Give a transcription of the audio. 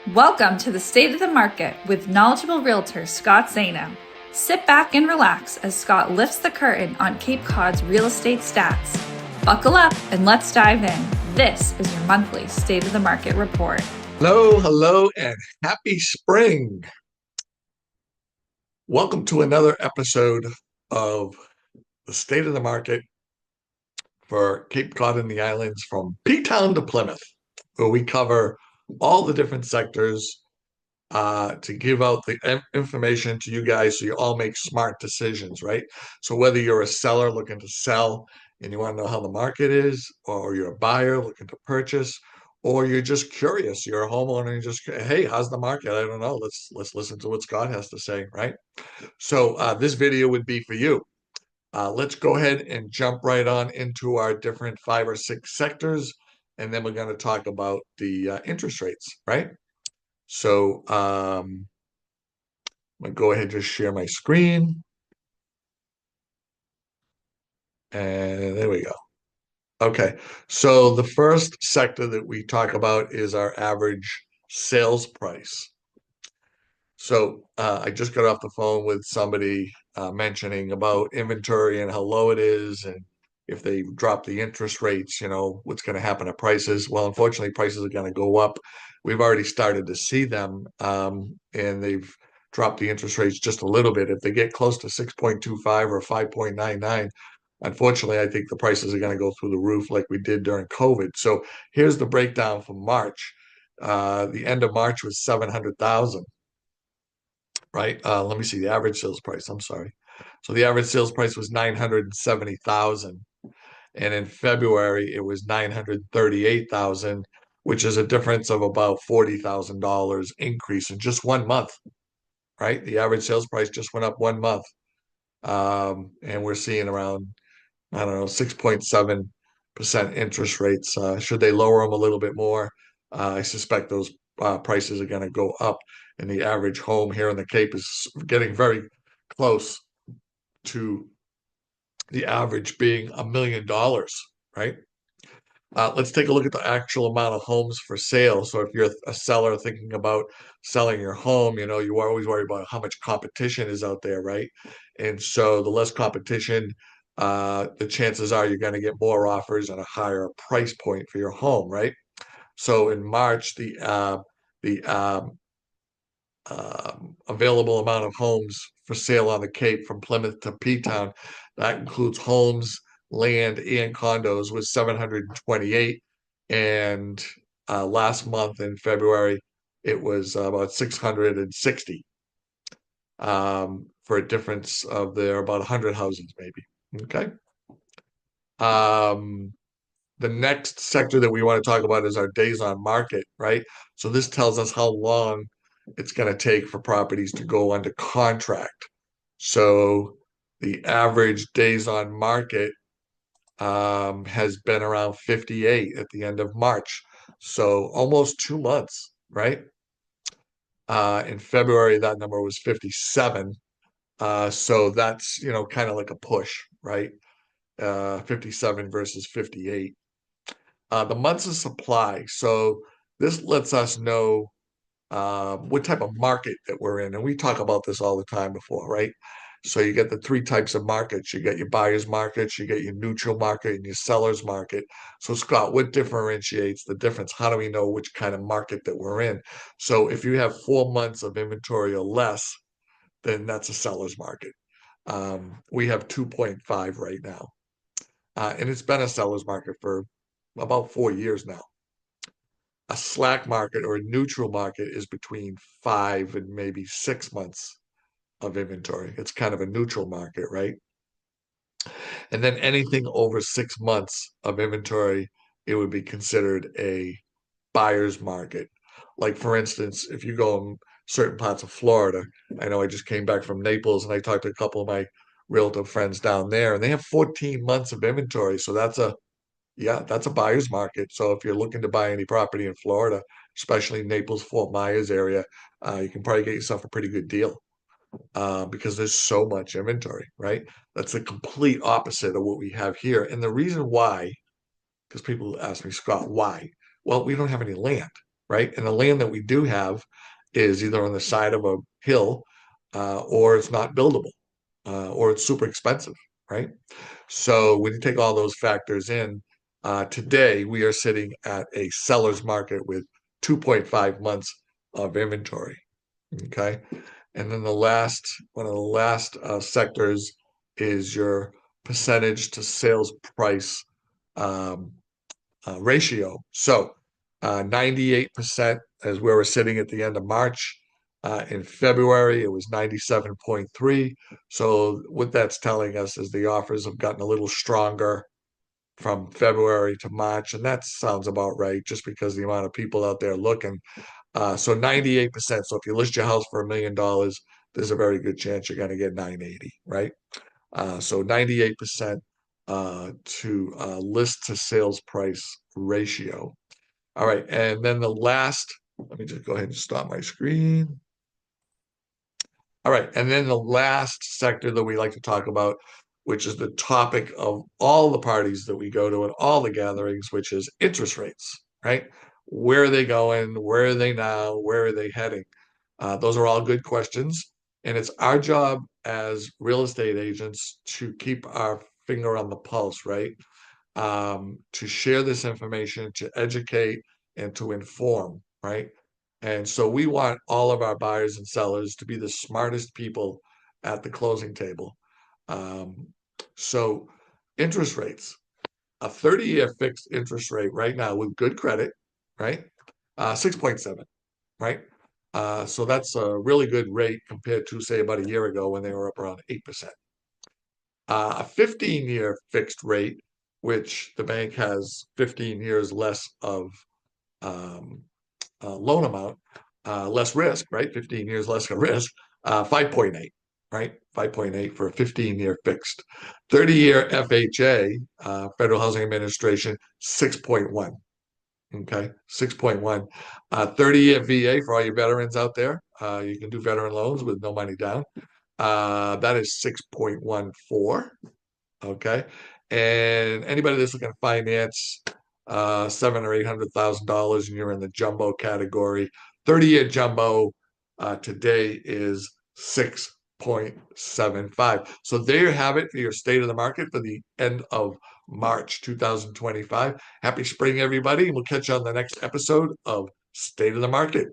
Welcome to the State of the Market with knowledgeable realtor Scott Zaino. Sit back and relax as Scott lifts the curtain on Cape Cod's real estate stats. Buckle up and let's dive in. This is your monthly State of the Market report. Hello, and happy spring. Welcome to another episode of the State of the Market for Cape Cod and the Islands from P-Town to Plymouth, where we cover all the different sectors to give out the information to you guys so you all make smart decisions, right? So whether you're a seller looking to sell and you want to know how the market is, or you're a buyer looking to purchase, or you're just curious, you're a homeowner and just, hey, how's the market? I don't know. Let's listen to what Scott has to say, right? So this video would be for you. Let's go ahead and jump right on into our different 5 or 6 sectors, and then we're going to talk about the interest rates, right? So I'm going to go ahead and just share my screen. And there we go. Okay, so the first sector that we talk about is our average sales price. So I just got off the phone with somebody mentioning about inventory and how low it is, and if they drop the interest rates, what's going to happen to prices. Well, unfortunately, prices are going to go up. We've already started to see them, and they've dropped the interest rates just a little bit. If they get close to 6.25 or 5.99, unfortunately, I think the prices are going to go through the roof like we did during COVID. So here's the breakdown for March. The end of March was 700,000. Right? Let me see the average sales price. I'm sorry. So the average sales price was 970,000. And in February, it was 938,000, which is a difference of about $40,000 increase in just 1 month, right? The average sales price just went up 1 month. And we're seeing around, I don't know, 6.7% interest rates. Should they lower them a little bit more? I suspect those prices are going to go up, and the average home here in the Cape is getting very close to the average being $1 million, right? Let's take a look at the actual amount of homes for sale. So if you're a seller thinking about selling your home, you are always worried about how much competition is out there, right? And so the less competition, the chances are you're going to get more offers and a higher price point for your home, right? So in March, the available amount of homes for sale on the Cape from Plymouth to P-Town, that includes homes, land, and condos, was 728. And last month in February, it was about 660, for a difference of there about 100 houses, maybe. Okay. Um, the next sector that we want to talk about is our days on market, right? So this tells us how long it's going to take for properties to go under contract. So the average days on market has been around 58 at the end of March. So almost 2 months, right? In February, that number was 57. So that's, kind of like a push, right? 57 versus 58. The months of supply. So this lets us know what type of market that we're in. And we talk about this all the time before, right? So you get the 3 types of markets. You get your buyer's markets, you get your neutral market, and your seller's market. So Scott, what differentiates the difference? How do we know which kind of market that we're in? So if you have 4 months of inventory or less, then that's a seller's market. We have 2.5 right now. And it's been a seller's market for about 4 years now. A slack market or a neutral market is between 5 and maybe 6 months of inventory. It's kind of a neutral market, right? And then anything over 6 months of inventory, it would be considered a buyer's market. Like, for instance, if you go in certain parts of Florida, I know I just came back from Naples and I talked to a couple of my realtor friends down there, and they have 14 months of inventory. So that's a buyer's market. So if you're looking to buy any property in Florida, especially Naples, Fort Myers area, you can probably get yourself a pretty good deal because there's so much inventory, right? That's the complete opposite of what we have here. And the reason why, because people ask me, Scott, why? Well, we don't have any land, right? And the land that we do have is either on the side of a hill, or it's not buildable, or it's super expensive, right? So when you take all those factors in, today we are sitting at a seller's market with 2.5 months of inventory. Okay. And then one of the last sectors is your percentage to sales price um, ratio. So 98% is where we're sitting at the end of March. In February, it was 97.3. So what that's telling us is the offers have gotten a little stronger from February to March, and that sounds about right, just because the amount of people out there looking. So 98%. So if you list your house for $1 million, there's a very good chance you're going to get 980, right? So 98% to list to sales price ratio. All right, and then the last, let me just go ahead and stop my screen. All right, and then the last sector that we like to talk about, which is the topic of all the parties that we go to and all the gatherings, which is interest rates, right? Where are they going? Where are they now? Where are they heading? Those are all good questions, and it's our job as real estate agents to keep our finger on the pulse, right? To share this information, to educate, and to inform, right? And so we want all of our buyers and sellers to be the smartest people at the closing table. Um, so interest rates, a 30-year fixed interest rate right now with good credit, right? 6.7, right? So that's a really good rate compared to, say, about a year ago when they were up around 8%. A 15-year fixed rate, which the bank has 15 years less of um, loan amount, less risk, right? 15 years less of risk, 5.8, right? 5.8 for a 15-year fixed. 30-year FHA, Federal Housing Administration, 6.1. Okay, 6.1. 30-year VA for all you veterans out there. You can do veteran loans with no money down. That is 6.14. Okay. And anybody that's looking to finance seven or $800,000 and you're in the jumbo category, 30-year jumbo today is 6.75. So there you have it for your state of the market for the end of March 2025. Happy spring, everybody. And we'll catch you on the next episode of State of the Market.